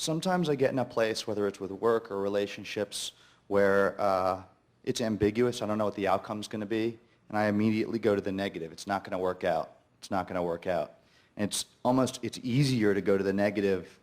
Sometimes I get in a place, whether it's with work or relationships, where it's ambiguous. I don't know what the outcome's going to be, and I immediately go to the negative. It's not going to work out. It's not going to work out. And it's easier to go to the negative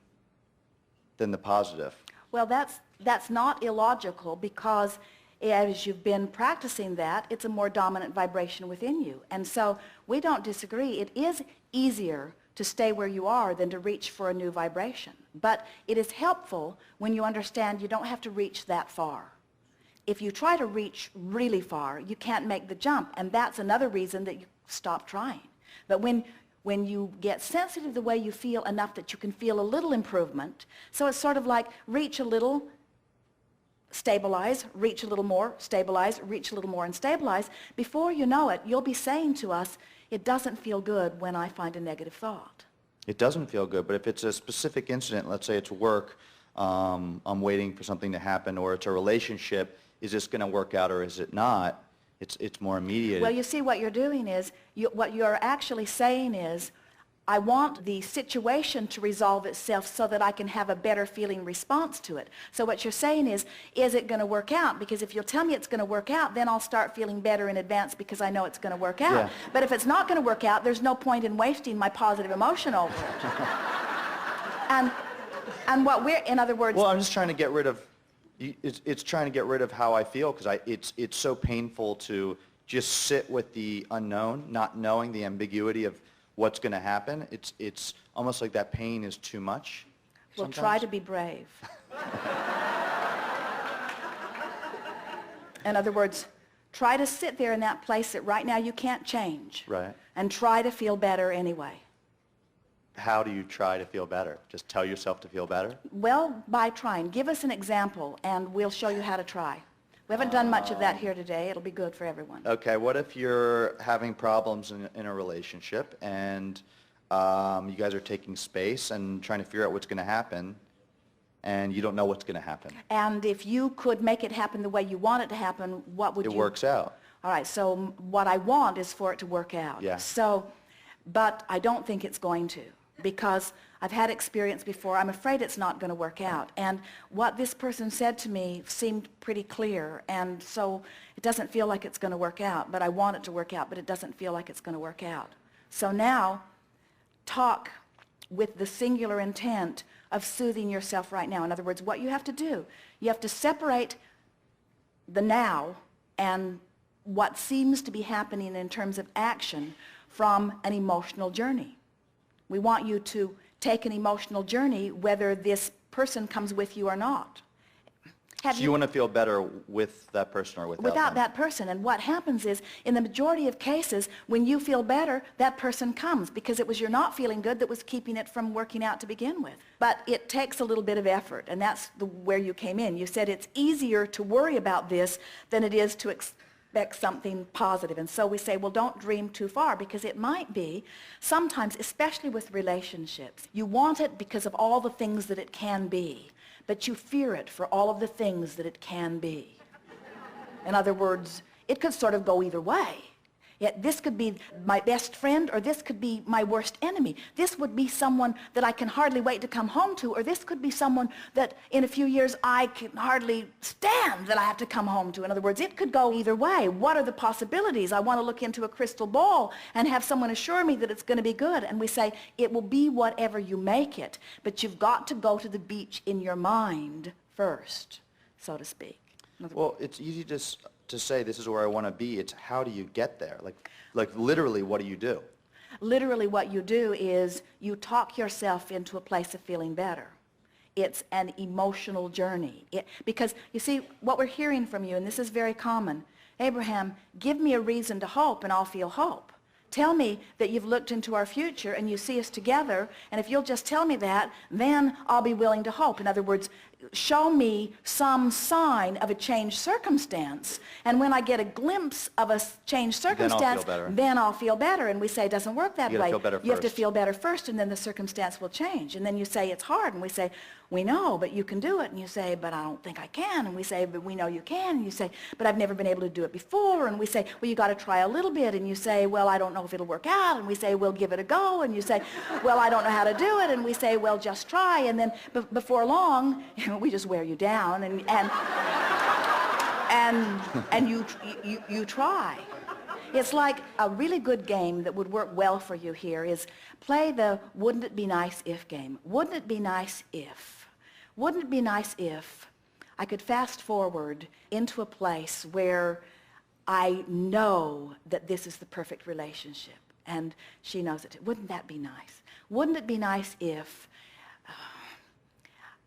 than the positive. Well, that's not illogical, because as you've been practicing that, it's a more dominant vibration within you. And so we don't disagree. It is easier to stay where you are than to reach for a new vibration. But it is helpful when you understand you don't have to reach that far. If you try to reach really far, you can't make the jump, and that's another reason that you stop trying. But when you get sensitive the way you feel enough that you can feel a little improvement, so it's sort of like reach a little, stabilize, reach a little more, stabilize, reach a little more, and stabilize. Before you know it, you'll be saying to us, it doesn't feel good when I find a negative thought. It doesn't feel good, but if it's a specific incident, let's say it's work, I'm waiting for something to happen, or it's a relationship, is this going to work out or is it not? It's more immediate. Well, you see, what you're doing is, what you're actually saying is, I want the situation to resolve itself so that I can have a better feeling response to it. So what you're saying is it going to work out? Because if you'll tell me it's going to work out, then I'll start feeling better in advance because I know it's going to work out. Yeah. But if it's not going to work out, there's no point in wasting my positive emotion over it. and what we're, in other words... Well, I'm just trying to get rid of, it's trying to get rid of how I feel, because it's so painful to just sit with the unknown, not knowing the ambiguity of what's going to happen. It's almost like that pain is too much. Well, sometimes. try to be brave. In other words, try to sit there in that place that right now you can't change. Right. And try to feel better anyway. How do you try to feel better? Just tell yourself to feel better? Well, by trying. Give us an example, and we'll show you how to try. We haven't done much of that here today. It'll be good for everyone. Okay, what if you're having problems in a relationship, and you guys are taking space and trying to figure out what's going to happen, and you don't know what's going to happen? And if you could make it happen the way you want it to happen, what would you... It works out. All right, so what I want is for it to work out. Yeah. So, but I don't think it's going to, because I've had experience before. I'm afraid it's not going to work out. And what this person said to me seemed pretty clear, and so it doesn't feel like it's going to work out, but I want it to work out, but it doesn't feel like it's going to work out. So now, talk with the singular intent of soothing yourself right now. In other words, what you have to do, you have to separate the now and what seems to be happening in terms of action from an emotional journey. We want you to take an emotional journey whether this person comes with you or not. So you want to feel better with that person or without them? That person. And what happens is, in the majority of cases, when you feel better, that person comes, because it was your not feeling good that was keeping it from working out to begin with. But it takes a little bit of effort, and that's where you came in. You said it's easier to worry about this than it is to expect something positive. And so we say, well, don't dream too far, because it might be sometimes, especially with relationships, you want it because of all the things that it can be, but you fear it for all of the things that it can be. In other words, it could sort of go either way. Yet this could be my best friend, or this could be my worst enemy. This would be someone that I can hardly wait to come home to, or this could be someone that in a few years I can hardly stand that I have to come home to. In other words, it could go either way. What are the possibilities? I want to look into a crystal ball and have someone assure me that it's going to be good. And we say, it will be whatever you make it, but you've got to go to the beach in your mind first, so to speak. Well, it's easy to say this is where I want to be. It's how do you get there? Like literally, what do you do? Literally what you do is you talk yourself into a place of feeling better. It's an emotional journey. Because you see, what we're hearing from you, and this is very common, Abraham, give me a reason to hope and I'll feel hope. Tell me that you've looked into our future and you see us together, and if you'll just tell me that, then I'll be willing to hope. In other words, show me some sign of a changed circumstance, and when I get a glimpse of a changed circumstance, then I'll feel better. And we say it doesn't work that way. You have to feel better first, and then the circumstance will change. And then you say it's hard, and we say, we know, but you can do it. And you say, but I don't think I can. And we say, but we know you can. And you say, but I've never been able to do it before. And we say, well, you got to try a little bit. And you say, well, I don't know know if it'll work out, and we say, we'll give it a go, and you say, well, I don't know how to do it, and we say, well, just try, and then before long, we just wear you down, and you try. It's like a really good game that would work well for you here is play the wouldn't it be nice if game. Wouldn't it be nice if? Wouldn't it be nice if I could fast forward into a place where I know that this is the perfect relationship and she knows it. Wouldn't that be nice? Wouldn't it be nice if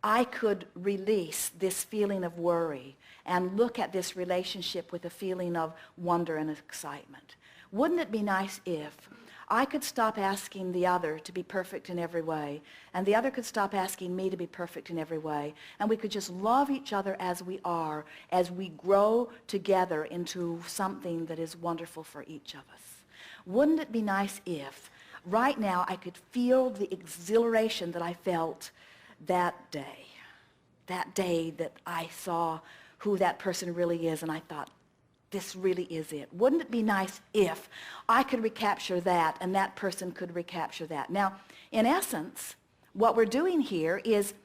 I could release this feeling of worry and look at this relationship with a feeling of wonder and excitement? Wouldn't it be nice if I could stop asking the other to be perfect in every way, and the other could stop asking me to be perfect in every way, and we could just love each other as we are, as we grow together into something that is wonderful for each of us? Wouldn't it be nice if right now I could feel the exhilaration that I felt that day that I saw who that person really is, and I thought, this really is it. Wouldn't it be nice if I could recapture that and that person could recapture that? Now, in essence, what we're doing here is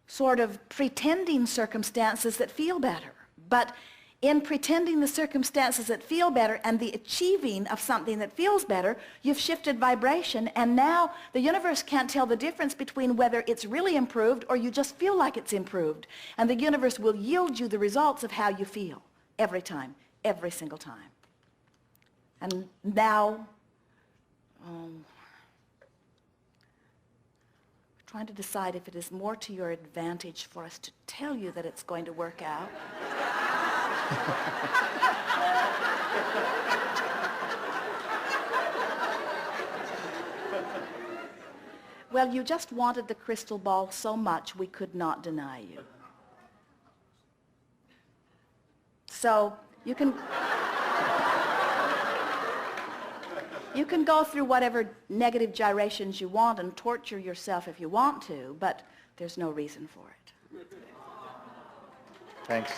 sort of pretending circumstances that feel better. But in pretending the circumstances that feel better and the achieving of something that feels better, you've shifted vibration, and now the universe can't tell the difference between whether it's really improved or you just feel like it's improved. And the universe will yield you the results of how you feel every time. Every single time. And now, trying to decide if it is more to your advantage for us to tell you that it's going to work out. Well, you just wanted the crystal ball so much we could not deny you. So, you can go through whatever negative gyrations you want and torture yourself if you want to, but there's no reason for it. Thanks.